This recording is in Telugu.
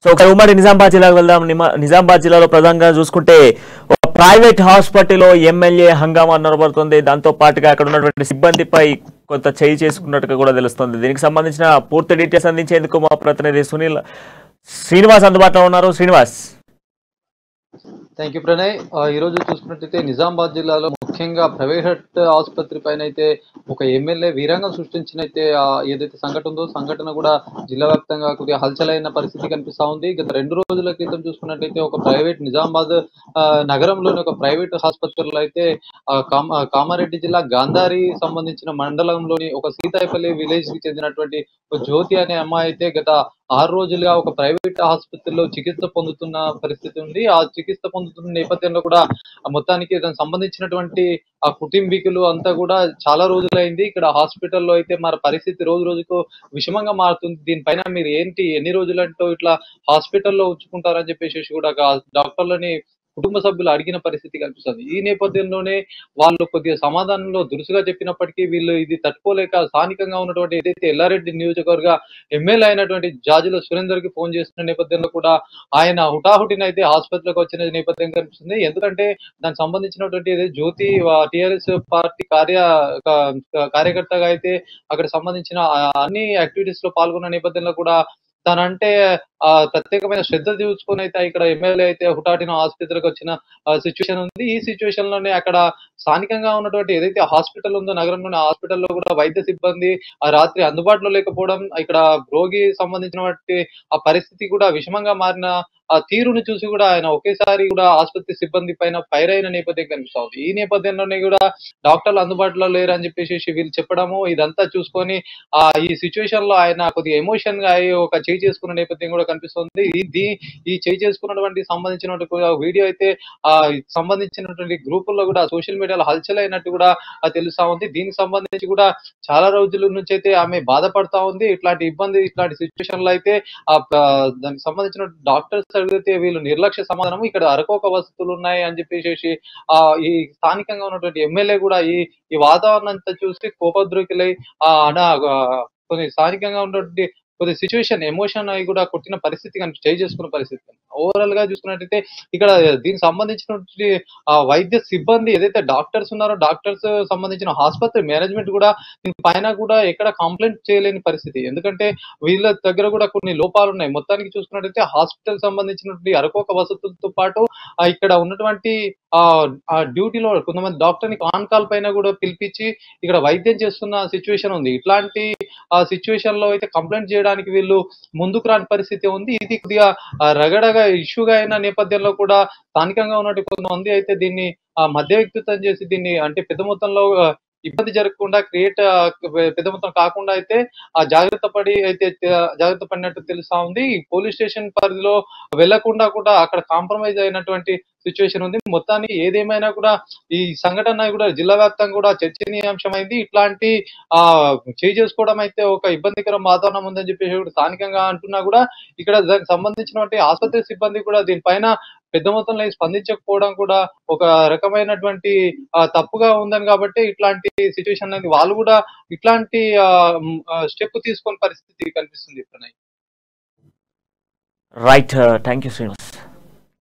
సో ఒక ఉమ్మడి నిజామాబాద్ జిల్లాకు వెళ్దాం. నిజామాబాద్ జిల్లాలో ప్రధానంగా చూసుకుంటే ఒక ప్రైవేట్ హాస్పిటల్లో ఎమ్మెల్యే హంగామా నడబడుతుంది. దాంతో పాటుగా అక్కడ ఉన్నటువంటి సిబ్బందిపై కొంత చేయి చేసుకున్నట్టుగా కూడా తెలుస్తుంది. దీనికి సంబంధించిన పూర్తి డీటెయిల్స్ అందించేందుకు మా ప్రతినిధి శ్రీనివాస్ అందుబాటులో ఉన్నారు. Srinivas, thank you Pranay. ఈ రోజు చూసుకున్నట్లయితే నిజామాబాద్ జిల్లాలో ముఖ్యంగా ప్రైవేట్ ఆసుపత్రి పైన అయితే ఒక ఎమ్మెల్యే వీరంగం సృష్టించిన అయితే ఏదైతే సంఘటన ఉందో సంఘటన కూడా జిల్లా వ్యాప్తంగా కొద్దిగా హల్చలైన పరిస్థితి కనిపిస్తా ఉంది. గత 2 రోజుల క్రితం చూసుకున్నట్లయితే ఒక ప్రైవేట్ నిజామాబాద్ నగరంలోని ఒక ప్రైవేట్ ఆసుపత్రిలో అయితే కామారెడ్డి జిల్లా గాంధారి సంబంధించిన మండలంలోని ఒక సీతాయపల్లి విలేజ్ కి చెందినటువంటి జ్యోతి అనే అమ్మాయి అయితే గత 6 రోజులుగా ఒక ప్రైవేట్ ఆసుపత్రిలో చికిత్స పొందుతున్న పరిస్థితి ఉంది. ఆ చికిత్స పొందుతున్న నేపథ్యంలో కూడా మొత్తానికి దానికి సంబంధించినటువంటి ఆ కుటుంబీకులు అంతా కూడా చాలా రోజులైంది ఇక్కడ హాస్పిటల్లో అయితే మన పరిస్థితి రోజు రోజుకు విషమంగా మారుతుంది. దీనిపైన మీరు ఎన్ని రోజులంటూ ఇట్లా హాస్పిటల్లో ఉంచుకుంటారని చెప్పేసి కూడా డాక్టర్లని కుటుంబ సభ్యులు అడిగిన పరిస్థితి కనిపిస్తుంది. ఈ నేపథ్యంలోనే వాళ్ళు కొద్దిగా సమాధానంలో దురుసుగా చెప్పినప్పటికీ వీళ్ళు ఇది తట్టుకోలేక స్థానికంగా ఉన్నటువంటి ఏదైతే ఎల్లారెడ్డి నియోజకవర్గ ఎమ్మెల్యే అయినటువంటి జాజుల సురేందర్ కి ఫోన్ చేస్తున్న నేపథ్యంలో కూడా ఆయన హుటాహుటిన అయితే ఆసుపత్రికి వచ్చిన నేపథ్యం కనిపిస్తుంది. ఎందుకంటే దానికి సంబంధించినటువంటి ఏదైతే జ్యోతి టిఆర్ఎస్ పార్టీ కార్యకర్తగా అయితే అక్కడ సంబంధించిన అన్ని యాక్టివిటీస్ లో పాల్గొన్న నేపథ్యంలో కూడా తనంటే ప్రత్యేకమైన శ్రద్ధ చూసుకొని అయితే ఇక్కడ ఎమ్మెల్యే అయితే హుటాటిన ఆసుపత్రికి వచ్చిన సిచ్యువేషన్ ఉంది. ఈ సిచ్యువేషన్ లోనే అక్కడ స్థానికంగా ఉన్నటువంటి ఏదైతే హాస్పిటల్ ఉందో నగరంలోని హాస్పిటల్లో కూడా వైద్య సిబ్బంది ఆ రాత్రి అందుబాటులో లేకపోవడం, ఇక్కడ రోగి సంబంధించినటువంటి ఆ పరిస్థితి కూడా విషమంగా మారిన ఆ తీరును చూసి కూడా ఆయన ఒకేసారి కూడా ఆసుపత్రి సిబ్బంది పైన ఫైర్ అయిన నేపథ్యం కనిపిస్తా ఉంది. ఈ నేపథ్యంలోనే కూడా డాక్టర్లు అందుబాటులో లేరు అని చెప్పేసి వీళ్ళు చెప్పడము ఇదంతా చూసుకొని ఈ సిచ్యువేషన్ లో ఆయన కొద్దిగా ఎమోషన్ గా అయ్యి ఒక చేయి చేసుకున్న నేపథ్యం కూడా కనిపిస్తుంది. ఈ చేయి చేసుకున్నటువంటి సంబంధించినటువంటి వీడియో అయితే సంబంధించినటువంటి గ్రూపుల్లో కూడా సోషల్ మీడియాలో హల్చల్ అయినట్టు కూడా తెలుస్తా ఉంది. దీనికి సంబంధించి కూడా చాలా రోజుల నుంచి అయితే ఆమె బాధపడతా ఉంది. ఇట్లాంటి సిచ్యువేషన్ లో అయితే దానికి సంబంధించిన డాక్టర్స్ అడిగితే వీళ్ళు నిర్లక్ష్య సమాధానం, ఇక్కడ అరకొక వసతులు ఉన్నాయి అని చెప్పేసి ఈ స్థానికంగా ఉన్నటువంటి ఎమ్మెల్యే కూడా ఈ వాతావరణం అంతా చూసి కోపద్రోకిలై కొన్ని స్థానికంగా ఉన్నటువంటి కొద్ది సిచ్యువేషన్ ఎమోషన్ అవి కూడా కొట్టిన పరిస్థితి చేంజ్ చేసుకున్న పరిస్థితి. ఓవరాల్ గా చూసుకున్నట్టయితే ఇక్కడ దీనికి సంబంధించినటువంటి వైద్య సిబ్బంది ఏదైతే డాక్టర్స్ ఉన్నారో డాక్టర్స్ సంబంధించిన ఆసుపత్రి మేనేజ్మెంట్ కూడా దీని పైన కూడా ఎక్కడ కంప్లైంట్ చేయలేని పరిస్థితి. ఎందుకంటే వీళ్ళ దగ్గర కూడా కొన్ని లోపాలు ఉన్నాయి. మొత్తానికి చూసుకున్నట్టయితే హాస్పిటల్ సంబంధించినటువంటి అరకొక వసతులతో పాటు ఇక్కడ ఉన్నటువంటి డ్యూటీలో కొంతమంది డాక్టర్ ని ఆన్ కాల్ పైన కూడా పిలిపించి ఇక్కడ వైద్యం చేస్తున్న సిచ్యువేషన్ ఉంది. ఇట్లాంటి సిచ్యువేషన్ లో అయితే కంప్లైంట్ చేయడానికి వీళ్ళు ముందుకు రాని పరిస్థితి ఉంది. ఇది కొద్దిగా రగడగా ఇష్యూగా అయిన నేపథ్యంలో కూడా స్థానికంగా ఉన్నటువంటి కొంతమంది అయితే దీన్ని మధ్య వ్యక్తిత్వం చేసి దీన్ని అంటే పెద్ద మొత్తంలో ఇబ్బంది జరగకుండా పెద్ద మొత్తం కాకుండా అయితే జాగ్రత్త పడినట్టు తెలుస్తా ఉంది. పోలీస్ స్టేషన్ పరిధిలో వెళ్లకుండా కూడా అక్కడ కాంప్రమైజ్ అయినటువంటి సిచ్యువేషన్ ఉంది. మొత్తానికి ఏదేమైనా కూడా ఈ సంఘటన కూడా జిల్లా వ్యాప్తంగా కూడా చర్చనీయాంశమైంది. ఇట్లాంటి చేయి చేసుకోవడం అయితే ఒక ఇబ్బందికర వాతావరణం ఉందని చెప్పేసి కూడా స్థానికంగా అంటున్నా కూడా ఇక్కడ దానికి సంబంధించినటువంటి ఆసుపత్రి సిబ్బంది కూడా దీనిపైన పెద్ద మొత్తంలో స్పందించకపోవడం కూడా ఒక రకమైనటువంటి తప్పుగా ఉందని కాబట్టి ఇట్లాంటి సిచ్యువేషన్ అనేది వాళ్ళు కూడా ఇట్లాంటి స్టెప్ తీసుకునే పరిస్థితి కనిపిస్తుంది. Right, thank you Srinivas.